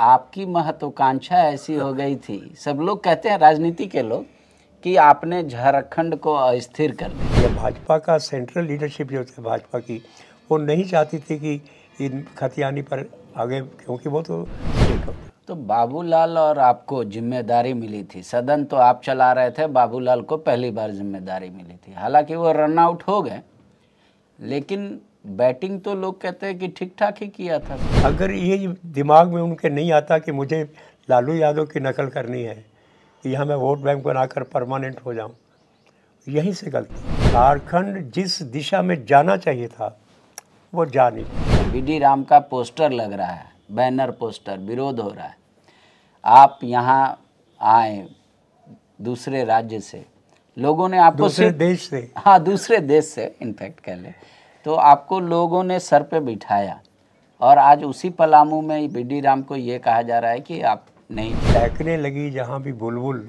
आपकी महत्वाकांक्षा ऐसी हो गई थी, सब लोग कहते हैं राजनीति के लोग कि आपने झारखंड को अस्थिर कर दिया। भाजपा का सेंट्रल लीडरशिप जो थी भाजपा की, वो नहीं चाहती थी कि इन खतियानी पर आगे, क्योंकि वो तो बाबूलाल और आपको जिम्मेदारी मिली थी, सदन तो आप चला रहे थे, बाबूलाल को पहली बार जिम्मेदारी मिली थी। हालांकि वो रन आउट हो गए, लेकिन बैटिंग तो लोग कहते हैं कि ठीक ठाक ही किया था। अगर ये दिमाग में उनके नहीं आता कि मुझे लालू यादव की नकल करनी है, यहाँ मैं वोट बैंक बनाकर परमानेंट हो जाऊँ, यहीं से गलती। झारखंड जिस दिशा में जाना चाहिए था वो जा नहीं। बीडी राम का पोस्टर लग रहा है, बैनर पोस्टर, विरोध हो रहा है। आप यहाँ आए दूसरे राज्य से, लोगों ने आपको दूसरे देश से, हाँ दूसरे देश से इनफैक्ट कह ले, तो आपको लोगों ने सर पे बिठाया, और आज उसी पलामू में बीडी राम को ये कहा जा रहा है कि आप नहीं। महकने लगी जहाँ भी बुलबुल,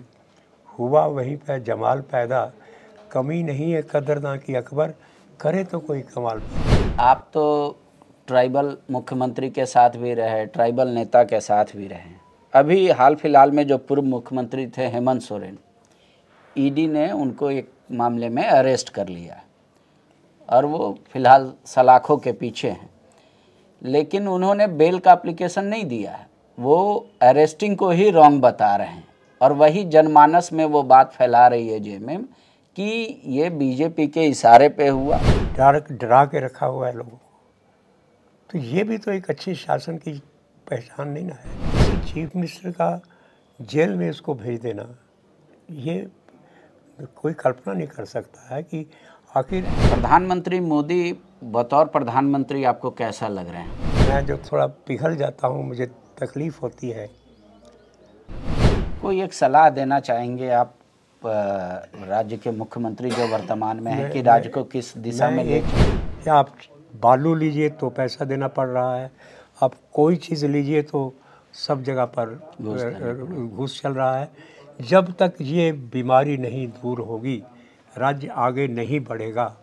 हुआ वहीं पर जमाल पैदा, कमी नहीं है कदरदां की अकबर, करे तो कोई कमाल। आप तो ट्राइबल मुख्यमंत्री के साथ भी रहे, ट्राइबल नेता के साथ भी रहे। अभी हाल फिलहाल में जो पूर्व मुख्यमंत्री थे हेमंत सोरेन, ईडी ने उनको एक मामले में अरेस्ट कर लिया और वो फिलहाल सलाखों के पीछे हैं, लेकिन उन्होंने बेल का एप्लीकेशन नहीं दिया है। वो अरेस्टिंग को ही रॉन्ग बता रहे हैं, और वही जनमानस में वो बात फैला रही है जेएमएम कि ये बीजेपी के इशारे पे हुआ। डरा के रखा हुआ है लोगों को, तो ये भी तो एक अच्छे शासन की पहचान नहीं ना है। चीफ मिनिस्टर का जेल में इसको भेज देना, ये कोई कल्पना नहीं कर सकता है कि आखिर। प्रधानमंत्री मोदी बतौर प्रधानमंत्री आपको कैसा लग रहे हैं? मैं जो थोड़ा पिघल जाता हूँ, मुझे तकलीफ होती है। कोई एक सलाह देना चाहेंगे आप राज्य के मुख्यमंत्री जो वर्तमान में है, कि राज्य को किस दिशा में ले? आप बालू लीजिए तो पैसा देना पड़ रहा है, आप कोई चीज़ लीजिए तो सब जगह पर घूस चल रहा है। जब तक ये बीमारी नहीं दूर होगी, राज्य आगे नहीं बढ़ेगा।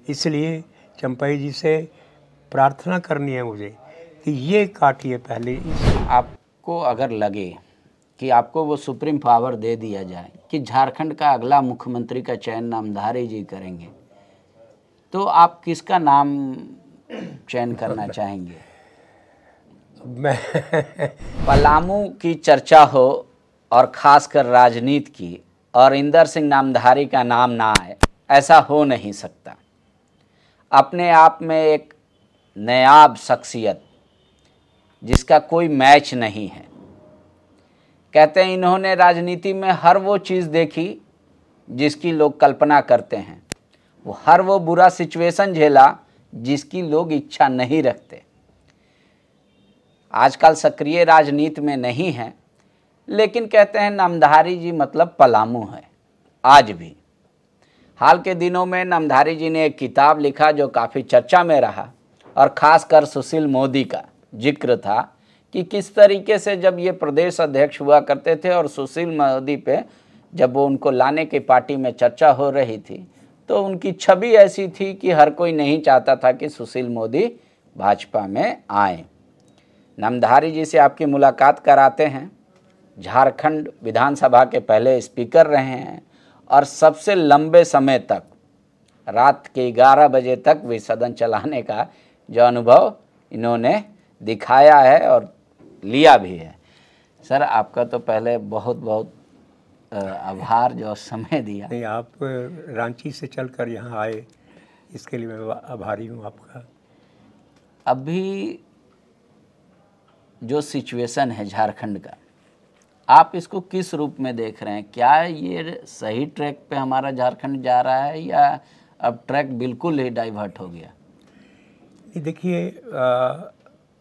इसलिए चंपई जी से प्रार्थना करनी है मुझे कि ये काटिए पहले। आपको अगर लगे कि आपको वो सुप्रीम पावर दे दिया जाए कि झारखंड का अगला मुख्यमंत्री का चयन नामधारी जी करेंगे, तो आप किसका नाम चयन करना चाहेंगे? मैं पलामू की चर्चा हो और खासकर राजनीति की, और इंदर सिंह नामधारी का नाम ना आए, ऐसा हो नहीं सकता। अपने आप में एक नायाब शख्सियत जिसका कोई मैच नहीं है। कहते हैं इन्होंने राजनीति में हर वो चीज़ देखी जिसकी लोग कल्पना करते हैं, वो हर वो बुरा सिचुएशन झेला जिसकी लोग इच्छा नहीं रखते। आजकल सक्रिय राजनीति में नहीं है, लेकिन कहते हैं नामधारी जी मतलब पलामू है आज भी। हाल के दिनों में नामधारी जी ने एक किताब लिखा जो काफ़ी चर्चा में रहा, और ख़ासकर सुशील मोदी का जिक्र था कि किस तरीके से जब ये प्रदेश अध्यक्ष हुआ करते थे और सुशील मोदी पे जब वो उनको लाने की पार्टी में चर्चा हो रही थी, तो उनकी छवि ऐसी थी कि हर कोई नहीं चाहता था कि सुशील मोदी भाजपा में आए। नामधारी जी से आपकी मुलाकात कराते हैं। झारखंड विधानसभा के पहले स्पीकर रहे हैं, और सबसे लंबे समय तक, रात के 11 बजे तक भी सदन चलाने का जो अनुभव इन्होंने दिखाया है और लिया भी है। सर आपका तो पहले बहुत बहुत आभार जो समय दिया। नहीं, आप रांची से चलकर यहाँ आए, इसके लिए मैं आभारी हूँ आपका। अभी जो सिचुएशन है झारखंड का, आप इसको किस रूप में देख रहे हैं? क्या ये सही ट्रैक पे हमारा झारखंड जा रहा है, या अब ट्रैक बिल्कुल ही डाइवर्ट हो गया? देखिए,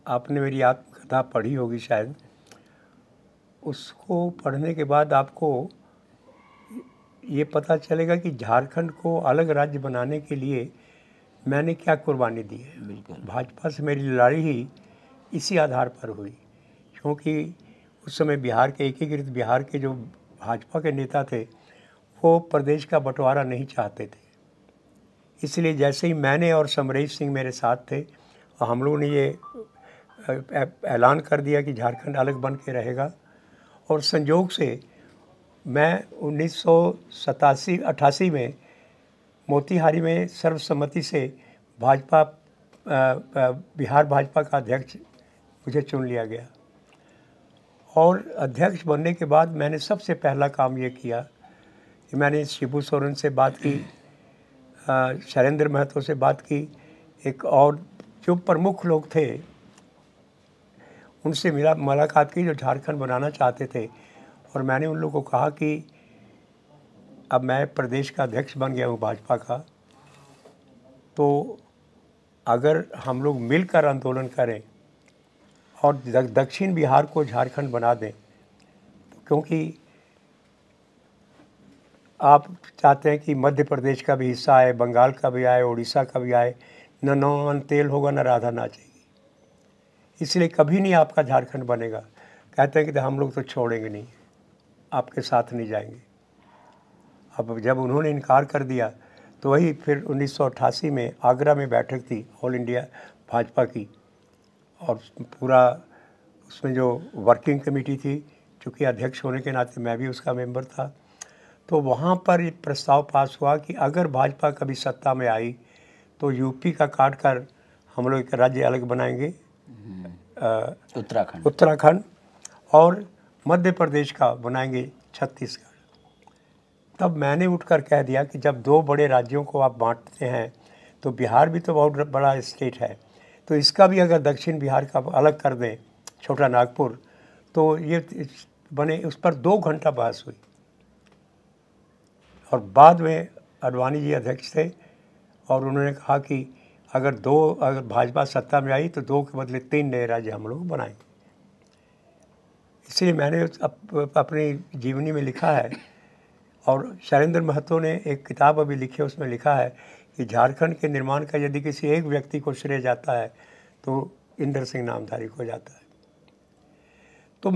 आपने मेरी आत्मकथा पढ़ी होगी शायद। उसको पढ़ने के बाद आपको ये पता चलेगा कि झारखंड को अलग राज्य बनाने के लिए मैंने क्या कुर्बानी दी है। बिल्कुल। भाजपा से मेरी लड़ाई ही इसी आधार पर हुई, क्योंकि उस समय बिहार के एकीकृत बिहार के जो भाजपा के नेता थे, वो प्रदेश का बंटवारा नहीं चाहते थे। इसलिए जैसे ही मैंने और समरेश सिंह मेरे साथ थे, और हम लोगों ने ये ऐलान कर दिया कि झारखंड अलग बन के रहेगा। और संयोग से मैं 1987-88 में मोतिहारी में सर्वसम्मति से भाजपा बिहार भाजपा का अध्यक्ष मुझे चुन लिया गया। और अध्यक्ष बनने के बाद मैंने सबसे पहला काम ये किया कि मैंने शिबू सोरेन से बात की, शैलेंद्र महतो से बात की, एक और जो प्रमुख लोग थे उनसे मुलाकात की जो झारखंड बनाना चाहते थे। और मैंने उन लोगों को कहा कि अब मैं प्रदेश का अध्यक्ष बन गया हूँ भाजपा का, तो अगर हम लोग मिलकर आंदोलन करें और दक्षिण बिहार को झारखंड बना दें, क्योंकि आप चाहते हैं कि मध्य प्रदेश का भी हिस्सा आए, बंगाल का भी आए, उड़ीसा का भी आए, न नौन तेल होगा न राधा नाचेगी, इसलिए कभी नहीं आपका झारखंड बनेगा। कहते हैं कि हम लोग तो छोड़ेंगे नहीं, आपके साथ नहीं जाएंगे। अब जब उन्होंने इनकार कर दिया तो वही फिर 1988 में आगरा में बैठक थी ऑल इंडिया भाजपा की, और पूरा उसमें जो वर्किंग कमेटी थी, चूँकि अध्यक्ष होने के नाते मैं भी उसका मेंबर था, तो वहाँ पर एक प्रस्ताव पास हुआ कि अगर भाजपा कभी सत्ता में आई तो यूपी का काट कर हम लोग एक राज्य अलग बनाएंगे, उत्तराखंड, और मध्य प्रदेश का बनाएंगे छत्तीसगढ़। तब मैंने उठकर कह दिया कि जब दो बड़े राज्यों को आप बांटते हैं तो बिहार भी तो बहुत बड़ा स्टेट है, तो इसका भी अगर दक्षिण बिहार का अलग कर दें, छोटा नागपुर, तो ये बने। उस पर 2 घंटा बहस हुई और बाद में अडवाणी जी अध्यक्ष थे और उन्होंने कहा कि अगर भाजपा सत्ता में आई तो 2 के बदले 3 नए राज्य हम लोग बनाएंगे। इसलिए मैंने अपनी जीवनी में लिखा है, और शैलेंद्र महतो ने एक किताब अभी लिखी है, उसमें लिखा है कि झारखंड के निर्माण का यदि किसी एक व्यक्ति को श्रेय जाता है तो इंदर सिंह नामधारी को जाता है। तो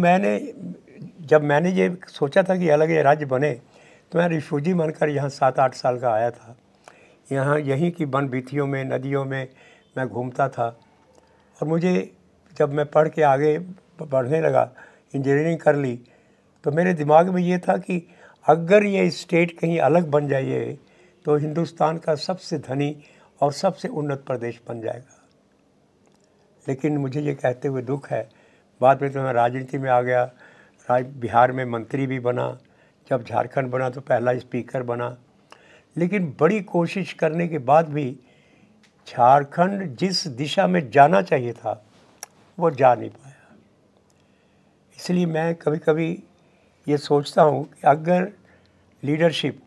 जब मैंने ये सोचा था कि अलग ये राज्य बने, तो मैं रिफ्यूजी बनकर यहाँ 7-8 साल का आया था। यहाँ यहीं की वन बीथियों में, नदियों में मैं घूमता था। और मुझे जब मैं पढ़ के आगे बढ़ने लगा, इंजीनियरिंग कर ली, तो मेरे दिमाग में ये था कि अगर ये स्टेट कहीं अलग बन जाए तो हिंदुस्तान का सबसे धनी और सबसे उन्नत प्रदेश बन जाएगा। लेकिन मुझे ये कहते हुए दुख है, बाद में तो मैं राजनीति में आ गया, बिहार में मंत्री भी बना, जब झारखंड बना तो पहला स्पीकर बना। लेकिन बड़ी कोशिश करने के बाद भी झारखंड जिस दिशा में जाना चाहिए था वो जा नहीं पाया। इसलिए मैं कभी कभी ये सोचता हूँ कि अगर लीडरशिप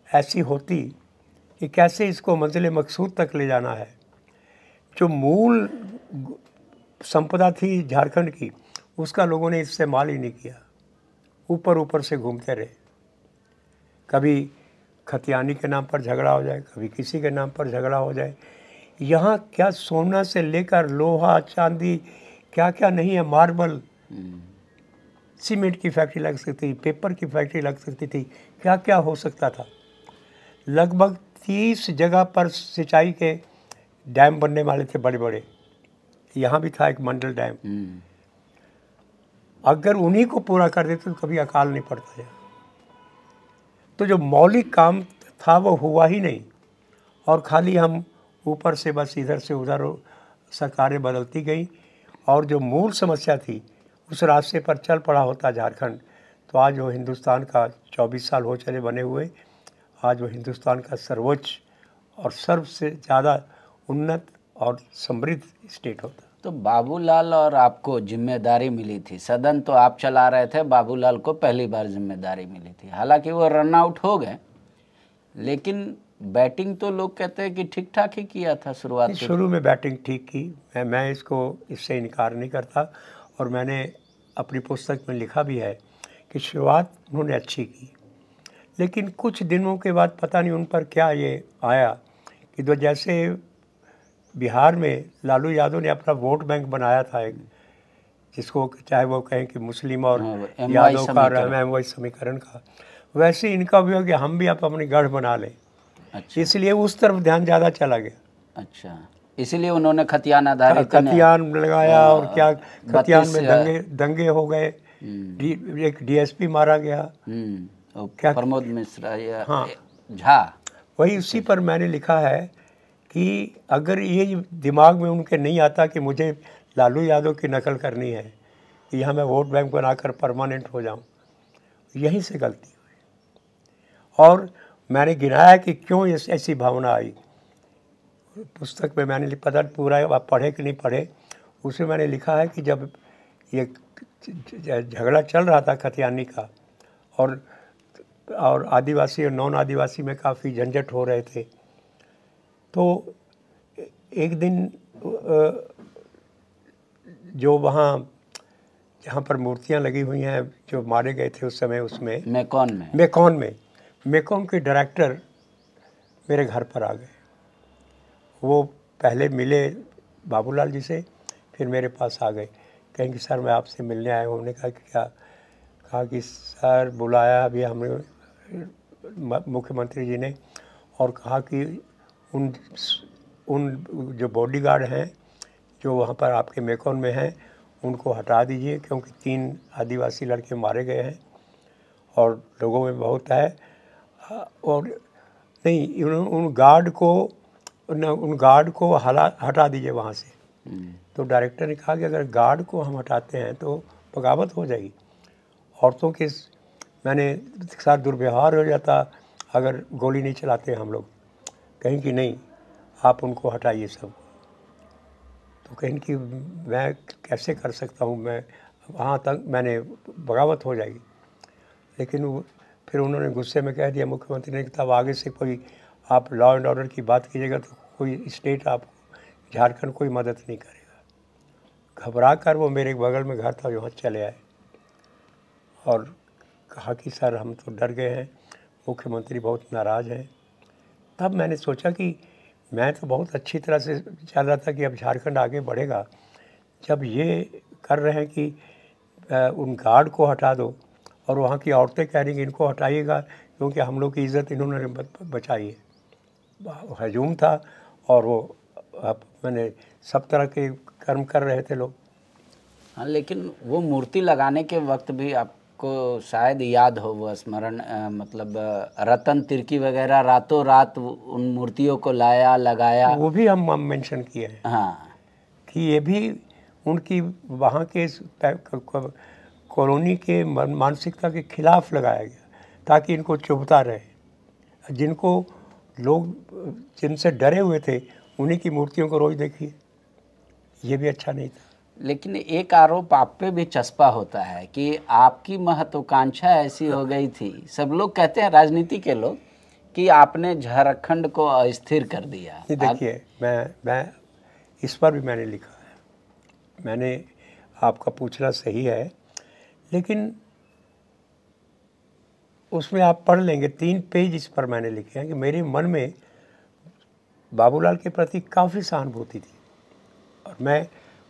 ऐसी होती कि कैसे इसको मंजिल मकसूद तक ले जाना है, जो मूल संपदा थी झारखंड की उसका लोगों ने इस्तेमाल ही नहीं किया, ऊपर से घूमते रहे। कभी खतियानी के नाम पर झगड़ा हो जाए, कभी किसी के नाम पर झगड़ा हो जाए। यहाँ क्या सोना से लेकर लोहा, चांदी, क्या क्या नहीं है, मार्बल, सीमेंट की फैक्ट्री लग सकती थी, पेपर की फैक्ट्री लग सकती थी, क्या क्या हो सकता था। लगभग 30 जगह पर सिंचाई के डैम बनने वाले थे बड़े बड़े। यहाँ भी था एक मंडल डैम। अगर उन्हीं को पूरा कर देते तो कभी अकाल नहीं पड़ता है। तो जो मौलिक काम था वो हुआ ही नहीं, और खाली हम ऊपर से बस इधर से उधर सरकारें बदलती गई, और जो मूल समस्या थी उस रास्ते पर चल पड़ा होता झारखंड, तो आज वो हिंदुस्तान का 24 साल हो चले बने हुए, आज वो हिंदुस्तान का सर्वोच्च और सबसे ज़्यादा उन्नत और समृद्ध स्टेट होता। तो बाबूलाल और आपको जिम्मेदारी मिली थी, सदन तो आप चला रहे थे, बाबूलाल को पहली बार जिम्मेदारी मिली थी। हालांकि वो रन आउट हो गए, लेकिन बैटिंग तो लोग कहते हैं कि ठीक ठाक ही किया था शुरुआत। शुरू में बैटिंग ठीक की, मैं इससे इनकार नहीं करता, और मैंने अपनी पुस्तक में लिखा भी है कि शुरुआत उन्होंने अच्छी की। लेकिन कुछ दिनों के बाद पता नहीं उन पर क्या ये आया कि जो जैसे बिहार में लालू यादव ने अपना वोट बैंक बनाया था एक, जिसको चाहे वो कहें कि मुस्लिम और यादव का एमवाई समीकरण का, वैसे इनका भी हो कि हम भी आप अपनी गढ़ बना लें। अच्छा। इसलिए उस तरफ ध्यान ज़्यादा चला गया। अच्छा, इसीलिए उन्होंने खतियान आधारित खतियान लगाया और क्या खतियान में दंगे हो गए, एक डीएसपी मारा गया, क्या प्रमोद मिश्रा या हाँ झा। वही उसी पर मैंने लिखा है कि अगर ये दिमाग में उनके नहीं आता कि मुझे लालू यादव की नकल करनी है कि यहाँ मैं वोट बैंक बनाकर परमानेंट हो जाऊँ, यहीं से गलती हुई। और मैंने गिनाया कि क्यों ऐसी भावना आई। पुस्तक में मैंने पता पूरा आप पढ़े कि नहीं पढ़े, उसमें मैंने लिखा है कि जब ये झगड़ा चल रहा था खतियानी का और आदिवासी और नॉन आदिवासी में काफ़ी झंझट हो रहे थे, तो एक दिन जो वहाँ जहाँ पर मूर्तियाँ लगी हुई हैं जो मारे गए थे उस समय, उसमें मेकॉन के डायरेक्टर मेरे घर पर आ गए। वो पहले मिले बाबूलाल जी से, फिर मेरे पास आ गए, कहें कि सर मैं आपसे मिलने आया हूँ। हमने कहा कि क्या? कहा कि सर बुलाया अभी हमने मुख्यमंत्री जी ने और कहा कि उन जो बॉडीगार्ड हैं जो वहाँ पर आपके मेकॉन में हैं उनको हटा दीजिए, क्योंकि 3 आदिवासी लड़के मारे गए हैं और लोगों में बहुत है। और नहीं, उन गार्ड को हटा दीजिए वहाँ से। तो डायरेक्टर ने कहा कि अगर गार्ड को हम हटाते हैं तो बगावत हो जाएगी, औरतों के मैंने साथ दुर्व्यवहार हो जाता अगर गोली नहीं चलाते हम लोग। कहीं कि नहीं, आप उनको हटाइए सब। तो कहीं कि मैं कैसे कर सकता हूँ, मैं वहाँ तक मैंने बगावत हो जाएगी। लेकिन फिर उन्होंने गुस्से में कह दिया मुख्यमंत्री ने कि तब आगे से कोई आप लॉ एंड ऑर्डर की बात कीजिएगा तो कोई स्टेट आपको, झारखंड कोई मदद नहीं करेगा। घबरा कर वो मेरे बगल में घर था वहाँ चले आए और कहा कि सर हम तो डर गए हैं, मुख्यमंत्री बहुत नाराज़ हैं। तब मैंने सोचा कि मैं तो बहुत अच्छी तरह से चल रहा था कि अब झारखंड आगे बढ़ेगा, जब ये कर रहे हैं कि उन गार्ड को हटा दो और वहाँ की औरतें कह रही कि इनको हटाइएगा क्योंकि हम लोग की इज़्ज़त इन्होंने बचाई है। हजूम था और वो मैंने सब तरह के कर्म कर रहे थे लोग। हाँ, लेकिन वो मूर्ति लगाने के वक्त भी आपको शायद याद हो वो स्मरण, मतलब रतन तिर्की वगैरह रातों रात उन मूर्तियों को लाया लगाया, वो भी हम मेंशन किए हैं। हाँ, कि ये भी उनकी वहाँ के कॉलोनी के मानसिकता के खिलाफ लगाया गया ताकि इनको चुभता रहे। जिनको लोग जिनसे डरे हुए थे उन्हीं की मूर्तियों को रोज देखिए, ये भी अच्छा नहीं था। लेकिन एक आरोप आप पे भी चस्पा होता है कि आपकी महत्वाकांक्षा ऐसी हो गई थी, सब लोग कहते हैं राजनीति के लोग, कि आपने झारखंड को अस्थिर कर दिया। देखिए मैं इस पर भी मैंने लिखा है, मैंने आपका पूछना सही है, लेकिन उसमें आप पढ़ लेंगे 3 पेज इस पर मैंने लिखे हैं कि मेरे मन में बाबूलाल के प्रति काफ़ी सहानुभूति थी और मैं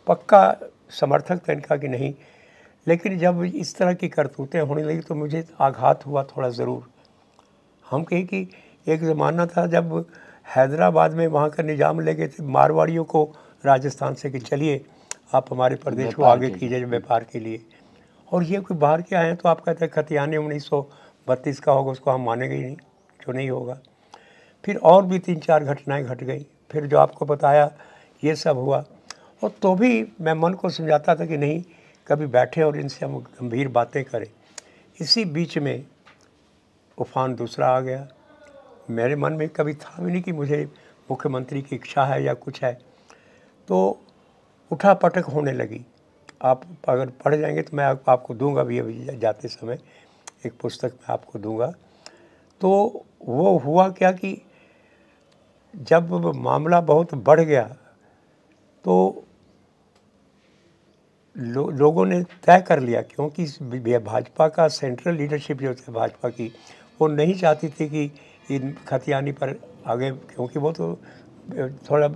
पक्का समर्थक था इनका कि नहीं। लेकिन जब इस तरह की करतूतें होने लगी तो मुझे आघात हुआ थोड़ा ज़रूर। हम कहें कि एक ज़माना था जब हैदराबाद में वहाँ का निज़ाम ले गए थे मारवाड़ियों को राजस्थान से कि चलिए आप हमारे प्रदेश को आगे कीजिए व्यापार के लिए, और ये कोई बाहर के आए हैं तो आप कहते हैं खतियाने 1932 का होगा, उसको हम मानेंगे ही नहीं, जो नहीं होगा। फिर और भी 3-4 घटनाएं घट गई, फिर जो आपको बताया ये सब हुआ, और तो भी मैं मन को समझाता था कि नहीं, कभी बैठे और इनसे हम गंभीर बातें करें। इसी बीच में उफान दूसरा आ गया। मेरे मन में कभी था भी नहीं कि मुझे मुख्यमंत्री की इच्छा है या कुछ है, तो उठा पटक होने लगी। आप अगर पढ़ जाएंगे तो मैं आपको दूंगा भी अभी जाते समय एक पुस्तक मैं आपको दूंगा। तो वो हुआ क्या कि जब मामला बहुत बढ़ गया तो लोगों ने तय कर लिया, क्योंकि भाजपा का सेंट्रल लीडरशिप जो था भाजपा की, वो नहीं चाहती थी कि इन खतियानी पर आगे, क्योंकि वो तो थोड़ा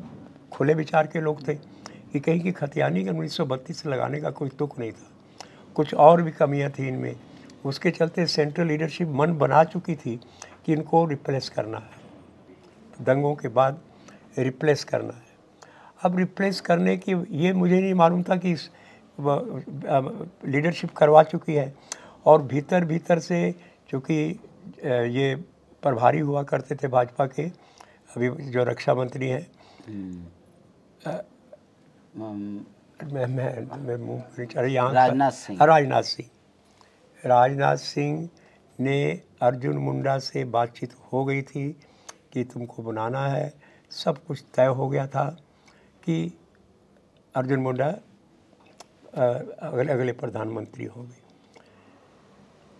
खुले विचार के लोग थे कि कहीं की खतियानी के 1932 से लगाने का कोई तुक नहीं था, कुछ और भी कमियां थी इनमें। उसके चलते सेंट्रल लीडरशिप मन बना चुकी थी कि इनको रिप्लेस करना है, दंगों के बाद रिप्लेस करना है। अब रिप्लेस करने की ये मुझे नहीं मालूम था कि लीडरशिप करवा चुकी है। और भीतर भीतर से चूँकि ये प्रभारी हुआ करते थे भाजपा के, अभी जो रक्षा मंत्री हैं, मैं मुँह नहीं चल यहाँ राजनाथ सिंह ने अर्जुन मुंडा से बातचीत हो गई थी कि तुमको बनाना है, सब कुछ तय हो गया था कि अर्जुन मुंडा अगले प्रधानमंत्री होंगे।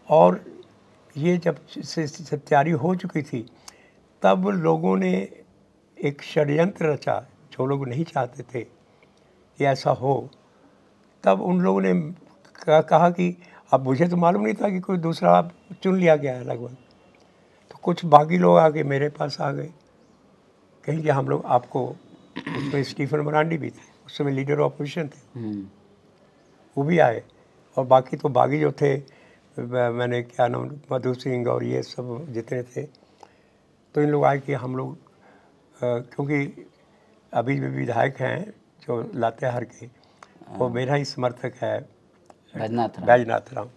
और ये जब से तैयारी हो चुकी थी तब लोगों ने एक षड्यंत्र रचा, जो लोग नहीं चाहते थे कि ऐसा हो। तब उन लोगों ने कहा कि अब मुझे तो मालूम नहीं था कि कोई दूसरा चुन लिया गया है लगभग। तो कुछ बागी लोग आके मेरे पास आ गए, कहीं कि हम लोग आपको, उसमें स्टीफन मरांडी भी थे, उस समय लीडर ऑपोजिशन थे, वो भी आए। और बाकी तो बागी जो थे, मैंने क्या नाम, मधु सिंह और ये सब जितने थे, तो इन लोग आए कि हम लोग क्योंकि अभी भी विधायक हैं जो लातेहार के, वो मेरा ही समर्थक है बैजनाथ राम,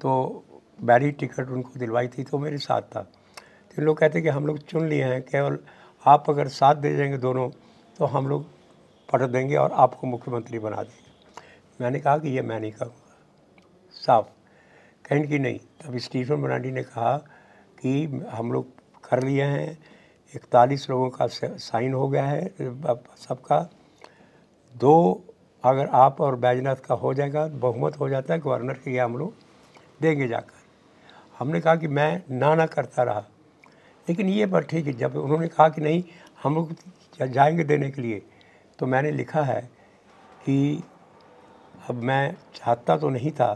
तो बैरी टिकट उनको दिलवाई थी तो मेरे साथ था। तो इन लोग कहते कि हम लोग चुन लिए हैं, केवल आप अगर साथ दे देंगे दोनों तो हम लोग पढ़ देंगे और आपको मुख्यमंत्री बना देंगे। मैंने कहा कि ये मैं नहीं करूँगा, साफ कहीं कि नहीं। तब स्टीफन मरांडी ने कहा कि हम लोग कर लिए हैं, 41 लोगों का साइन हो गया है सबका, 2 अगर आप और बैजनाथ का हो जाएगा, बहुमत हो जाता है गवर्नर के, हम लोग देंगे जाकर। हमने कहा कि मैं ना करता रहा, लेकिन ये बात ठीक है। जब उन्होंने कहा कि नहीं हम लोग जाएंगे देने के लिए, तो मैंने लिखा है कि अब मैं चाहता तो नहीं था,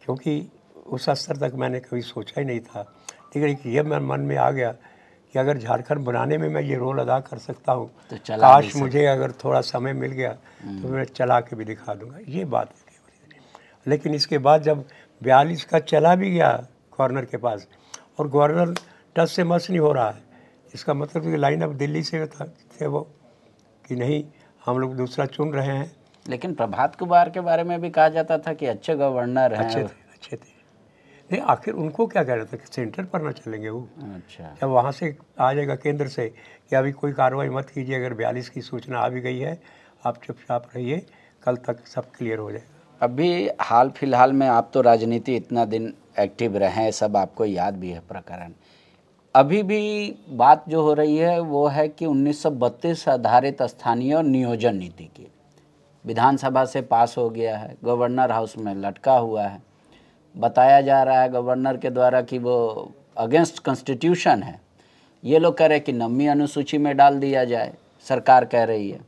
क्योंकि उस स्तर तक मैंने कभी सोचा ही नहीं था, लेकिन ये मेरे मन में आ गया कि अगर झारखंड बनाने में मैं ये रोल अदा कर सकता हूँ तो काश मुझे अगर थोड़ा समय मिल गया तो मैं चला के भी दिखा दूंगा, ये बात है। लेकिन इसके बाद जब 42 का चला भी गया गवर्नर के पास, और गवर्नर टस से मस नहीं हो रहा है, इसका मतलब कि लाइन अब दिल्ली से थे वो कि नहीं हम लोग दूसरा चुन रहे हैं। लेकिन प्रभात कुमार के बारे में भी कहा जाता था कि अच्छे गवर्नर हैं, अच्छे थे। नहीं, आखिर उनको क्या कह रहा था कि सेंटर पर ना चलेंगे वो। अच्छा, जब वहाँ से आ जाएगा केंद्र से कि अभी कोई कार्रवाई मत कीजिए, अगर 42 की सूचना आ भी गई है आप चुपचाप रहिए, कल तक सब क्लियर हो जाएगा। अभी हाल फिलहाल में आप तो राजनीति इतना दिन एक्टिव रहे हैं, सब आपको याद भी है प्रकरण। अभी भी बात जो हो रही है वो है कि 1932 आधारित स्थानीय और नियोजन नीति की विधानसभा से पास हो गया है, गवर्नर हाउस में लटका हुआ है। बताया जा रहा है गवर्नर के द्वारा कि वो अगेंस्ट कॉन्स्टिट्यूशन है। ये लोग कह रहे हैं कि 9वीं अनुसूची में डाल दिया जाए, सरकार कह रही है।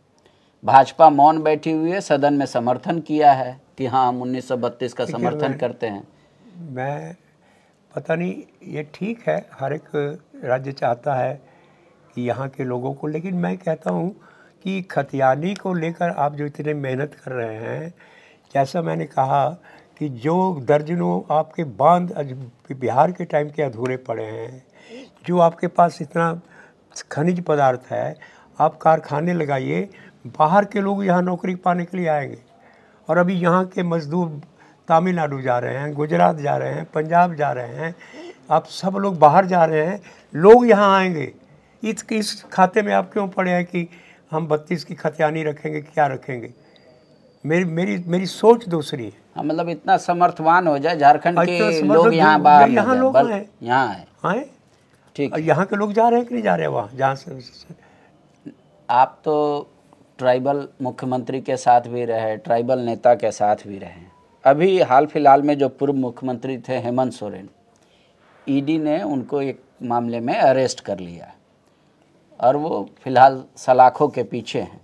भाजपा मौन बैठी हुई है, सदन में समर्थन किया है कि हाँ हम 1932 का समर्थन करते हैं। मैं पता नहीं, ये ठीक है, हर एक राज्य चाहता है कि यहाँ के लोगों को, लेकिन मैं कहता हूँ कि खतियानी को लेकर आप जो इतने मेहनत कर रहे हैं, जैसा मैंने कहा कि जो दर्जनों आपके बांध बिहार के टाइम के अधूरे पड़े हैं, जो आपके पास इतना खनिज पदार्थ है, आप कारखाने लगाइए, बाहर के लोग यहाँ नौकरी पाने के लिए आएंगे। और अभी यहाँ के मजदूर तमिलनाडु जा रहे हैं, गुजरात जा रहे हैं, पंजाब जा रहे हैं, आप सब लोग बाहर जा रहे हैं, लोग यहाँ आएंगे। इस खाते में आप क्यों पड़े हैं कि हम 32 की खतियानी रखेंगे, क्या रखेंगे? मेरी सोच दूसरी है। हाँ, मतलब इतना समर्थवान हो जाए झारखंड के लोग यहाँ बाहर यहाँ लोग यहाँ आए, ठीक है। यहाँ के लोग जा रहे हैं कि नहीं जा रहे हैं वहाँ जहाँ से? आप तो ट्राइबल मुख्यमंत्री के साथ भी रहे, ट्राइबल नेता के साथ भी रहे। अभी हाल फिलहाल में जो पूर्व मुख्यमंत्री थे हेमंत सोरेन, ईडी ने उनको एक मामले में अरेस्ट कर लिया और वो फिलहाल सलाखों के पीछे हैं।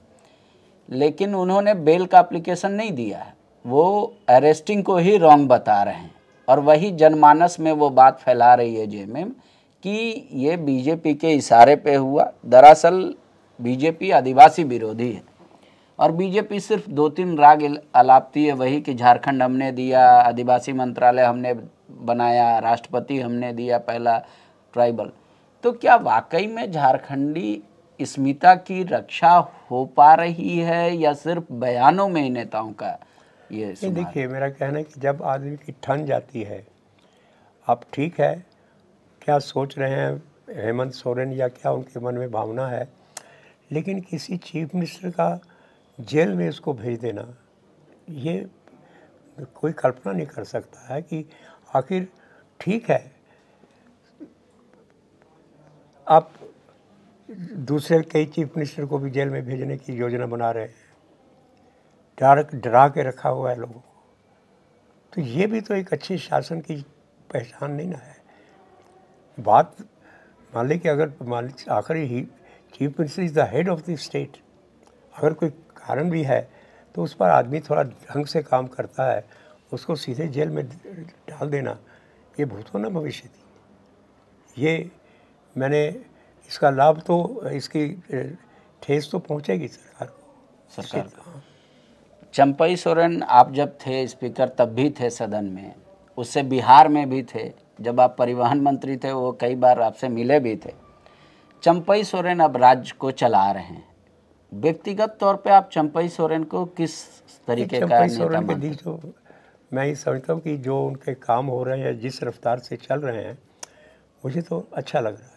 लेकिन उन्होंने बेल का एप्लीकेशन नहीं दिया है, वो अरेस्टिंग को ही रॉन्ग बता रहे हैं। और वही जनमानस में वो बात फैला रही है जेएमएम कि ये बीजेपी के इशारे पे हुआ। दरअसल बीजेपी आदिवासी विरोधी है और बीजेपी सिर्फ 2-3 राग अलापती है, वही कि झारखंड हमने दिया, आदिवासी मंत्रालय हमने बनाया, राष्ट्रपति हमने दिया पहला ट्राइबल। तो क्या वाकई में झारखंडी अस्मिता की रक्षा हो पा रही है या सिर्फ बयानों में ही नेताओं का ये नहीं, सुधार? देखिए मेरा कहना है कि जब आदमी की ठन जाती है, अब ठीक है क्या सोच रहे हैं हेमंत सोरेन या क्या उनके मन में भावना है, लेकिन किसी चीफ मिनिस्टर का जेल में इसको भेज देना, ये कोई कल्पना नहीं कर सकता है कि आखिर ठीक है आप दूसरे कई चीफ मिनिस्टर को भी जेल में भेजने की योजना बना रहे हैं, डरा के रखा हुआ है लोगों को, तो ये भी तो एक अच्छे शासन की पहचान नहीं ना है। बात मान ली कि अगर मान ली आखिरी ही chief minister is the head of the state, अगर कोई कारण भी है तो उस पर आदमी थोड़ा ढंग से काम करता है, उसको सीधे जेल में डाल देना ये भूतो न भविष्य थी। ये मैंने इसका लाभ तो इसकी ठेस तो पहुंचेगी सरकार को। चंपई सोरेन आप जब थे स्पीकर तब भी थे सदन में, उससे बिहार में भी थे, जब आप परिवहन मंत्री थे वो कई बार आपसे मिले भी थे। चंपई सोरेन अब राज्य को चला रहे हैं, व्यक्तिगत तौर पे आप चंपई सोरेन को किस तरीके का नेता मानते हैं? तो मैं ये समझता हूँ कि जो उनके काम हो रहे हैं, जिस रफ्तार से चल रहे हैं, मुझे तो अच्छा लग रहा है,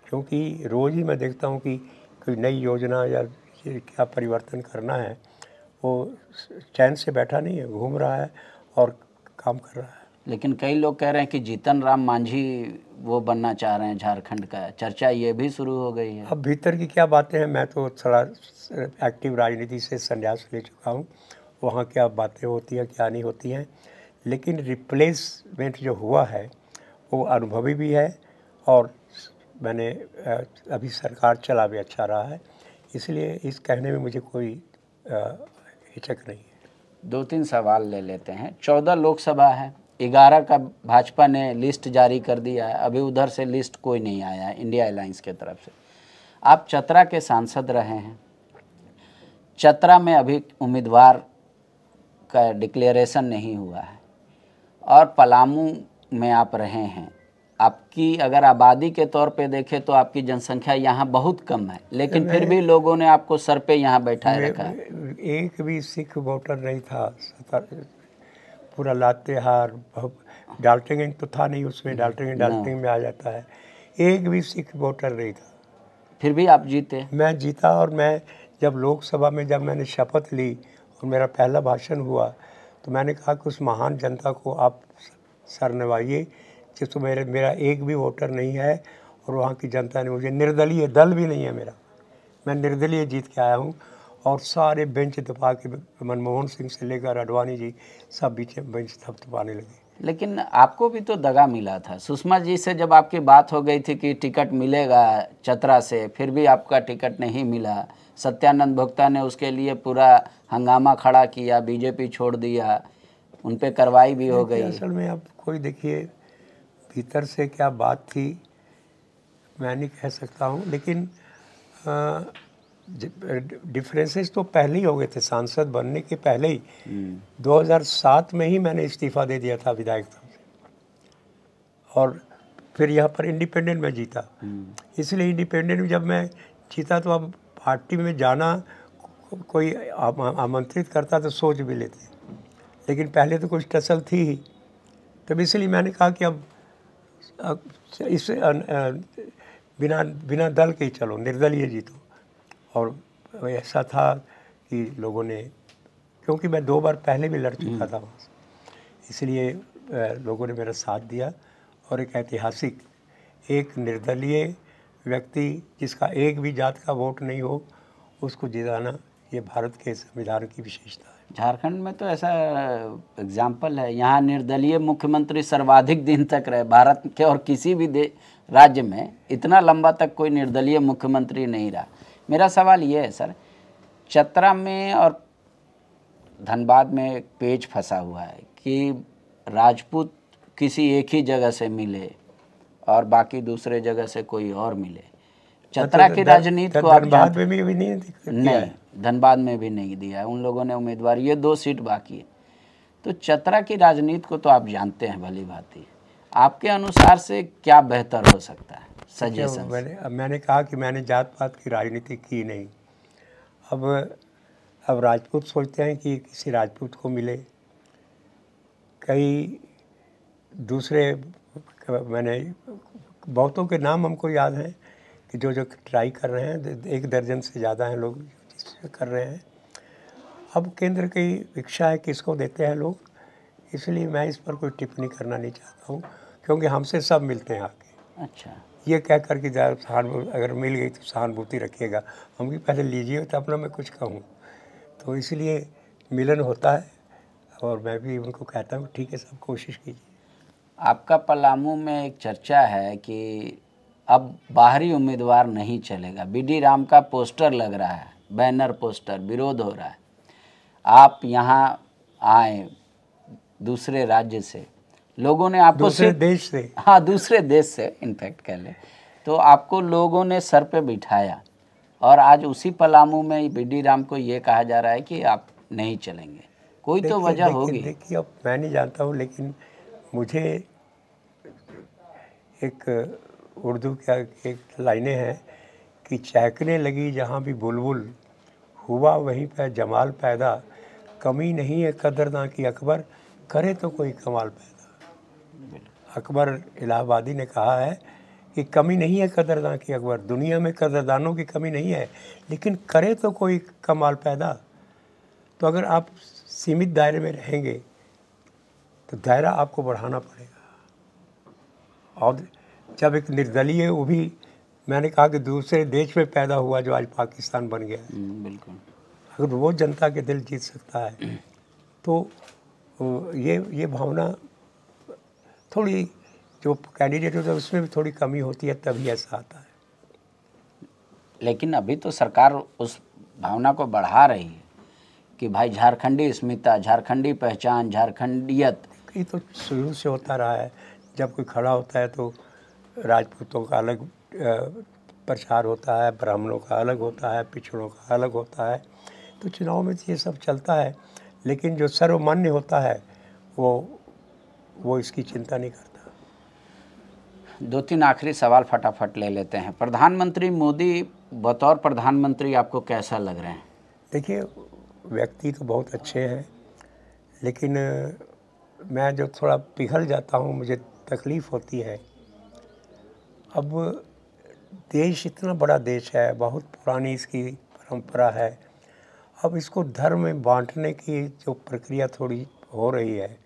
क्योंकि रोज़ ही मैं देखता हूँ कि कोई नई योजना या क्या परिवर्तन करना है, वो चैन से बैठा नहीं है, घूम रहा है और काम कर रहा है। लेकिन कई लोग कह रहे हैं कि जीतन राम मांझी वो बनना चाह रहे हैं झारखंड का, चर्चा ये भी शुरू हो गई है। अब भीतर की क्या बातें हैं, मैं तो थोड़ा एक्टिव राजनीति से संन्यास ले चुका हूँ, वहाँ क्या बातें होती हैं क्या नहीं होती हैं, लेकिन रिप्लेसमेंट जो हुआ है वो अनुभवी भी है और मैंने अभी सरकार चला भी अच्छा रहा है, इसलिए इस कहने में मुझे कोई हिचक नहीं है। 2-3 सवाल ले लेते हैं। 14 लोकसभा है, 11 का भाजपा ने लिस्ट जारी कर दिया है, अभी उधर से लिस्ट कोई नहीं आया है इंडिया अलायंस के तरफ से। आप चतरा के सांसद रहे हैं, चतरा में अभी उम्मीदवार का डिक्लेरेशन नहीं हुआ है और पलामू में आप रहे हैं। आपकी अगर आबादी के तौर पे देखें तो आपकी जनसंख्या यहाँ बहुत कम है, लेकिन फिर भी लोगों ने आपको सर पे यहाँ बैठाए रखा है। एक भी सिख वोटर नहीं था, पूरा लातेहार डाल्टनगंज तो था नहीं उसमें, डाल्टनगंज में आ जाता है, एक भी सिख वोटर नहीं था, फिर भी आप जीते। मैं जीता। और मैं जब लोकसभा में जब मैंने शपथ ली और मेरा पहला भाषण हुआ तो मैंने कहा कि उस महान जनता को आप सर नवाइए जिसको मेरा एक भी वोटर नहीं है, और वहाँ की जनता ने मुझे, निर्दलीय दल भी नहीं है मेरा, मैं निर्दलीय जीत के आया हूँ, और सारे बेंच दबा के मनमोहन सिंह से लेकर अडवाणी जी सब बीच बेंच दबाने लगे। लेकिन आपको भी तो दगा मिला था, सुषमा जी से जब आपकी बात हो गई थी कि टिकट मिलेगा चतरा से, फिर भी आपका टिकट नहीं मिला। सत्यानंद भोक्ता ने उसके लिए पूरा हंगामा खड़ा किया, बीजेपी छोड़ दिया, उन पे कार्रवाई भी हो गई। असल में अब कोई देखिए भीतर से क्या बात थी मैं नहीं कह सकता हूँ, लेकिन डिफरेंसेस तो पहले ही हो गए थे, सांसद बनने के पहले ही 2007 में ही मैंने इस्तीफा दे दिया था विधायकता से, और फिर यहाँ पर इंडिपेंडेंट में जीता। इसलिए इंडिपेंडेंट में जब मैं जीता तो अब पार्टी में जाना कोई आमंत्रित करता तो सोच भी लेते, लेकिन पहले तो कुछ टसल थी ही, तब इसलिए मैंने कहा कि अब इस बिना दल के ही चलो, निर्दलीय जीतो। और ऐसा था कि लोगों ने, क्योंकि मैं 2 बार पहले भी लड़ चुका था वहाँ से, इसलिए लोगों ने मेरा साथ दिया, और एक ऐतिहासिक, एक निर्दलीय व्यक्ति जिसका एक भी जात का वोट नहीं हो उसको जिताना, ये भारत के संविधान की विशेषता है। झारखंड में तो ऐसा एग्जाम्पल है, यहाँ निर्दलीय मुख्यमंत्री सर्वाधिक दिन तक रहे, भारत के और किसी भी राज्य में इतना लंबा तक कोई निर्दलीय मुख्यमंत्री नहीं रहा। मेरा सवाल ये है सर, चतरा में और धनबाद में एक पेच फंसा हुआ है कि राजपूत किसी एक ही जगह से मिले और बाकी दूसरे जगह से कोई और मिले। चतरा की राजनीति को आप धनबाद में भी नहीं, धनबाद में भी नहीं दिया है उन लोगों ने उम्मीदवार, ये 2 सीट बाकी है। तो चतरा की राजनीति को तो आप जानते हैं भली भांति, आपके अनुसार से क्या बेहतर हो सकता है सजेशन? मैंने कहा कि मैंने जात पात की राजनीति की नहीं, अब राजपूत सोचते हैं कि किसी राजपूत को मिले। कई दूसरे मैंने बहुतों के नाम हमको याद हैं कि जो ट्राई कर रहे हैं, 1 दर्जन से ज़्यादा हैं लोग कर रहे हैं। अब केंद्र की इच्छा है किसको देते हैं लोग, इसलिए मैं इस पर कोई टिप्पणी करना नहीं चाहता हूँ, क्योंकि हमसे सब मिलते हैं आके। अच्छा, ये कह कर कि सहानुभूति अगर मिल गई तो सहानुभूति रखिएगा, हम भी पहले लीजिए तब ना मैं कुछ कहूँ। तो इसलिए मिलन होता है और मैं भी उनको कहता हूँ ठीक है, सब कोशिश कीजिए। आपका पलामू में एक चर्चा है कि अब बाहरी उम्मीदवार नहीं चलेगा, बीडी राम का पोस्टर लग रहा है, बैनर पोस्टर, विरोध हो रहा है। आप यहाँ आए दूसरे राज्य से, लोगों ने आपको दूसरे देश से, हाँ दूसरे देश से इनफैक्ट कह ले, तो आपको लोगों ने सर पे बिठाया और आज उसी पलामू में बीडी राम को ये कहा जा रहा है कि आप नहीं चलेंगे। कोई तो वजह होगी। देखिए अब मैं नहीं जानता हूँ, लेकिन मुझे एक उर्दू का एक लाइनें हैं कि चहकने लगी जहाँ भी बुलबुल, हुआ वहीं पर जमाल पैदा, कमी नहीं है कदरदां की अकबर, करे तो कोई कमाल पैदा। अकबर इलाहाबादी ने कहा है कि कमी नहीं है कदरदां की अकबर, दुनिया में कदरदानों की कमी नहीं है, लेकिन करे तो कोई कमाल पैदा। तो अगर आप सीमित दायरे में रहेंगे तो दायरा आपको बढ़ाना पड़ेगा। और जब एक निर्दलीय, वो भी मैंने कहा कि दूसरे देश में पैदा हुआ जो आज पाकिस्तान बन गया है, बिल्कुल, अगर वो जनता के दिल जीत सकता है तो ये भावना थोड़ी, जो कैंडिडेट होता है उसमें भी थोड़ी कमी होती है, तभी ऐसा आता है। लेकिन अभी तो सरकार उस भावना को बढ़ा रही है कि भाई झारखंडी अस्मिता, झारखंडी पहचान, झारखंडियत। ये तो शुरू से होता रहा है। जब कोई खड़ा होता है तो राजपूतों का अलग प्रचार होता है, ब्राह्मणों का अलग होता है, पिछड़ों का अलग होता है। तो चुनाव में ये सब चलता है, लेकिन जो सर्वमान्य होता है वो इसकी चिंता नहीं करता। 2-3 आखिरी सवाल फटाफट ले लेते हैं। प्रधानमंत्री मोदी बतौर प्रधानमंत्री आपको कैसा लग रहे हैं? देखिए, व्यक्ति तो बहुत अच्छे हैं, लेकिन मैं जो थोड़ा पिघल जाता हूँ, मुझे तकलीफ़ होती है। अब देश इतना बड़ा देश है, बहुत पुरानी इसकी परंपरा है। अब इसको धर्म में बांटने की जो प्रक्रिया थोड़ी हो रही है।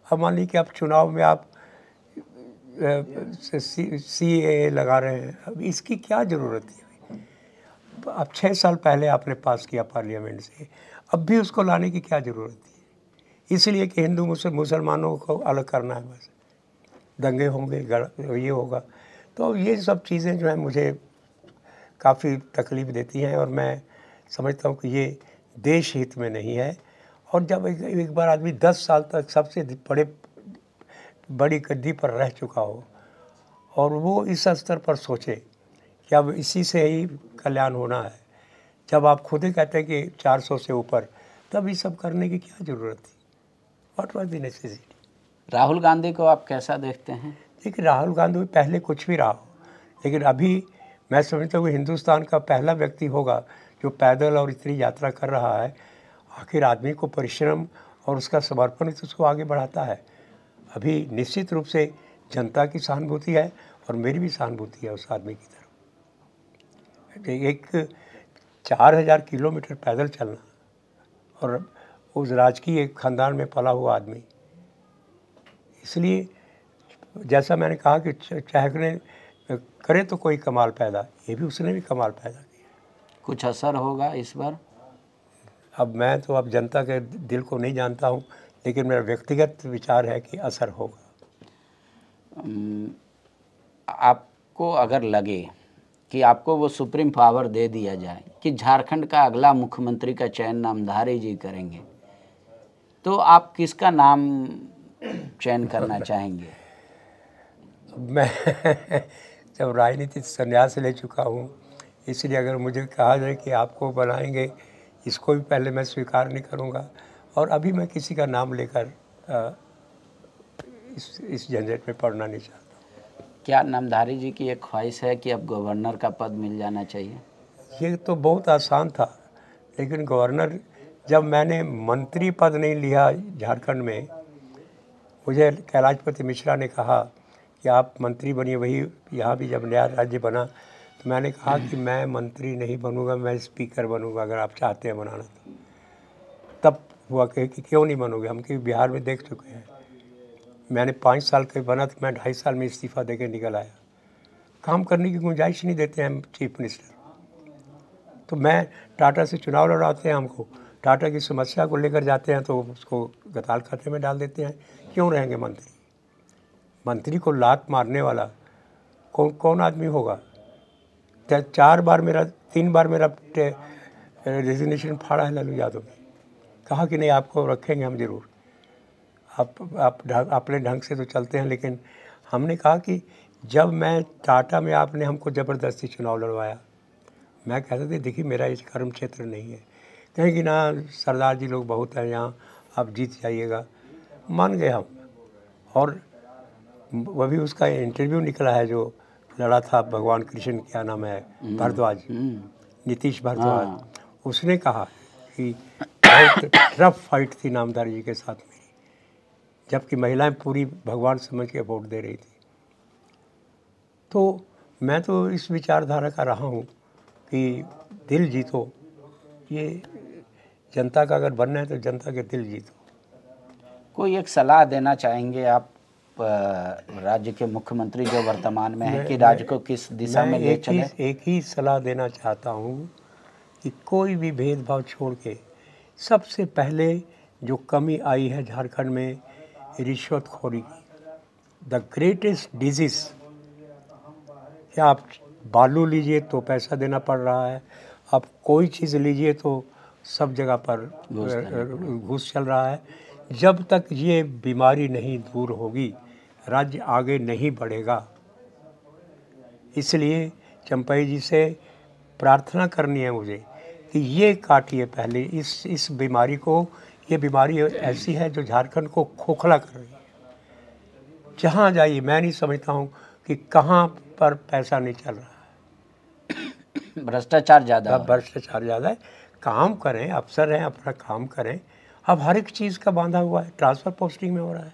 अब मान लीजिए कि आप चुनाव में आप CAA लगा रहे हैं, अब इसकी क्या ज़रूरत है? अब 6 साल पहले आपने पास किया पार्लियामेंट से, अब भी उसको लाने की क्या ज़रूरत थी? इसलिए कि हिंदू मुसलमानों को अलग करना है, बस दंगे होंगे, ये होगा। तो ये सब चीज़ें जो हैं मुझे काफ़ी तकलीफ़ देती हैं, और मैं समझता हूँ कि ये देश हित में नहीं है। और जब एक बार आदमी 10 साल तक सबसे बड़ी गद्दी पर रह चुका हो और वो इस स्तर पर सोचे कि अब इसी से ही कल्याण होना है, जब आप खुद ही कहते हैं कि 400 से ऊपर, तब ये सब करने की क्या ज़रूरत थी? What was the necessity? Rahul Gandhi को आप कैसा देखते हैं? देखिए, राहुल गांधी पहले कुछ भी रहा हो, लेकिन अभी मैं समझता हूँ हिंदुस्तान का पहला व्यक्ति होगा जो पैदल और इतनी यात्रा कर रहा है। आखिर आदमी को परिश्रम और उसका समर्पण तो उसको आगे बढ़ाता है। अभी निश्चित रूप से जनता की सहानुभूति है और मेरी भी सहानुभूति है उस आदमी की तरफ। एक 4000 किलोमीटर पैदल चलना, और उस राजकीय खानदान में पला हुआ आदमी, इसलिए जैसा मैंने कहा कि चहकने करे तो कोई कमाल पैदा, ये भी उसने भी कमाल पैदा किया। कुछ असर होगा इस बार? अब मैं तो अब जनता के दिल को नहीं जानता हूँ, लेकिन मेरा व्यक्तिगत विचार है कि असर होगा। आपको अगर लगे कि आपको वो सुप्रीम पावर दे दिया जाए कि झारखंड का अगला मुख्यमंत्री का चयन नामधारी जी करेंगे, तो आप किसका नाम चयन करना चाहेंगे? मैं जब राजनीति से संन्यास ले चुका हूँ, इसलिए अगर मुझे कहा जाए कि आपको बनाएंगे, इसको भी पहले मैं स्वीकार नहीं करूँगा, और अभी मैं किसी का नाम लेकर इस झंझट में पड़ना नहीं चाहता। क्या नामधारी जी की एक ख्वाहिश है कि अब गवर्नर का पद मिल जाना चाहिए? ये तो बहुत आसान था, लेकिन गवर्नर, जब मैंने मंत्री पद नहीं लिया झारखंड में, मुझे कैलाशपति मिश्रा ने कहा कि आप मंत्री बनिए। वही यहाँ भी जब नया राज्य बना तो मैंने कहा कि मैं मंत्री नहीं बनूंगा, मैं स्पीकर बनूंगा अगर आप चाहते हैं बनाना तो। तब हुआ कि क्यों नहीं बनोगे, हम कि बिहार में देख चुके हैं। मैंने 5 साल का बना तो मैं 2.5 साल में इस्तीफ़ा देके निकल आया। काम करने की गुंजाइश नहीं देते हैं चीफ मिनिस्टर। तो मैं टाटा से चुनाव लड़ाते हैं, हमको टाटा की समस्या को लेकर जाते हैं तो उसको गताल खाते में डाल देते हैं। क्यों रहेंगे मंत्री? मंत्री को लात मारने वाला कौन आदमी होगा? 3 बार मेरा रेजिग्नेशन फाड़ा है लालू यादव ने। कहा कि नहीं, आपको रखेंगे हम ज़रूर, आप अपने ढंग से तो चलते हैं। लेकिन हमने कहा कि जब मैं टाटा में आपने हमको ज़बरदस्ती चुनाव लड़वाया, मैं कहता था देखिए मेरा इस कर्म क्षेत्र नहीं है, कहेंगे ना सरदार जी लोग बहुत हैं यहाँ, आप जीत जाइएगा। मान गए हम। और वह भी उसका इंटरव्यू निकला है जो लड़ा था भगवान कृष्ण, क्या नाम है, भारद्वाज, नीतीश भारद्वाज। उसने कहा कि बहुत टफ फाइट थी नामधारी जी के साथ मेरी, जबकि महिलाएं पूरी भगवान समझ के वोट दे रही थी। तो मैं तो इस विचारधारा का रहा हूँ कि दिल जीतो। ये जनता का अगर बनना है तो जनता के दिल जीतो। कोई एक सलाह देना चाहेंगे आप राज्य के मुख्यमंत्री जो वर्तमान में है कि राज्य को किस दिशा में ले चले? एक ही सलाह देना चाहता हूँ कि कोई भी भेदभाव छोड़ के, सबसे पहले जो कमी आई है झारखंड में रिश्वतखोरी की, द ग्रेटेस्ट डिजीज़। क्या आप बालू लीजिए तो पैसा देना पड़ रहा है, आप कोई चीज़ लीजिए तो सब जगह पर घूस चल रहा है। जब तक ये बीमारी नहीं दूर होगी राज्य आगे नहीं बढ़ेगा। इसलिए चंपई जी से प्रार्थना करनी है मुझे कि ये काटिए पहले इस बीमारी को। ये बीमारी ऐसी है जो झारखंड को खोखला कर रही है। जहाँ जाइए, मैं नहीं समझता हूँ कि कहाँ पर पैसा नहीं चल रहा है। भ्रष्टाचार ज़्यादा है। काम करें, अफसर हैं, अपना काम करें। अब हर एक चीज़ का बांधा हुआ है, ट्रांसफ़र पोस्टिंग में हो रहा है।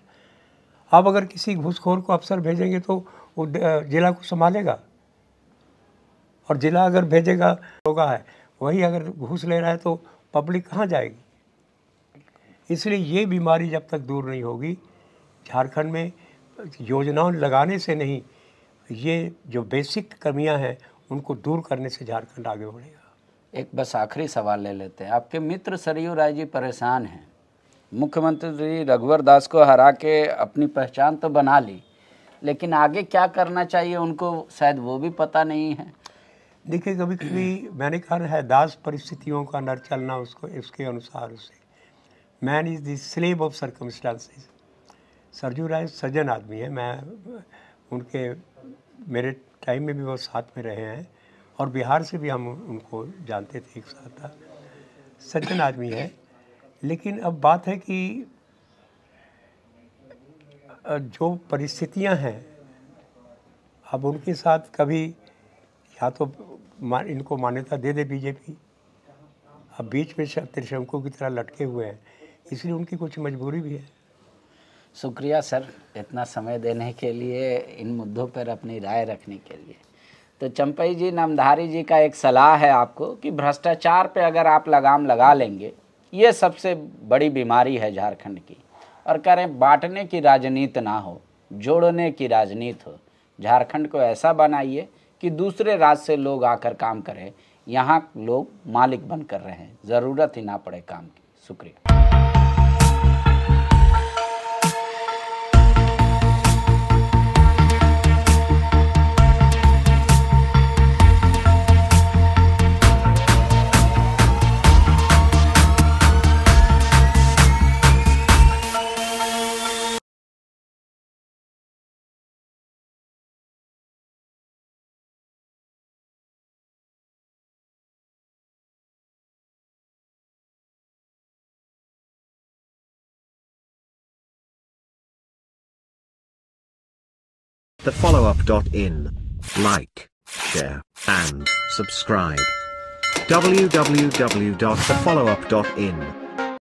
अब अगर किसी घूसखोर को अफसर भेजेंगे तो वो जिला को संभालेगा, और जिला अगर भेजेगा होगा है, वही अगर घूस ले रहा है तो पब्लिक कहाँ जाएगी? इसलिए ये बीमारी जब तक दूर नहीं होगी, झारखंड में योजनाओं लगाने से नहीं, ये जो बेसिक कमियां हैं उनको दूर करने से झारखंड आगे बढ़ेगा। एक बस आखिरी सवाल ले लेते हैं। आपके मित्र सरयू राय जी परेशान हैं, मुख्यमंत्री रघुवर दास को हरा के अपनी पहचान तो बना ली, लेकिन आगे क्या करना चाहिए उनको शायद वो भी पता नहीं है। देखिए, कभी कभी मैंने कहा है, दास परिस्थितियों का नर चलना उसको उसके अनुसार उसे। Man is the slave of circumstances. Saryu Rai सज्जन आदमी है, मैं उनके मेरे टाइम में भी वो साथ में रहे हैं और बिहार से भी हम उनको जानते थे, एक साथ था। सज्जन आदमी है, लेकिन अब बात है कि जो परिस्थितियां हैं, अब उनके साथ कभी या तो इनको मान्यता दे दे बीजेपी, अब बीच में त्रिशंकु की तरह लटके हुए हैं, इसलिए उनकी कुछ मजबूरी भी है। शुक्रिया सर, इतना समय देने के लिए, इन मुद्दों पर अपनी राय रखने के लिए। तो चंपई जी, नामधारी जी का एक सलाह है आपको कि भ्रष्टाचार पे अगर आप लगाम लगा लेंगे, ये सबसे बड़ी बीमारी है झारखंड की, और कह रहे हैं बांटने की राजनीति ना हो, जोड़ने की राजनीति हो। झारखंड को ऐसा बनाइए कि दूसरे राज्य से लोग आकर काम करें, यहाँ लोग मालिक बनकर रहें, ज़रूरत ही ना पड़े काम की। शुक्रिया। The followup.in. Like, share, and subscribe. www.thefollowup.in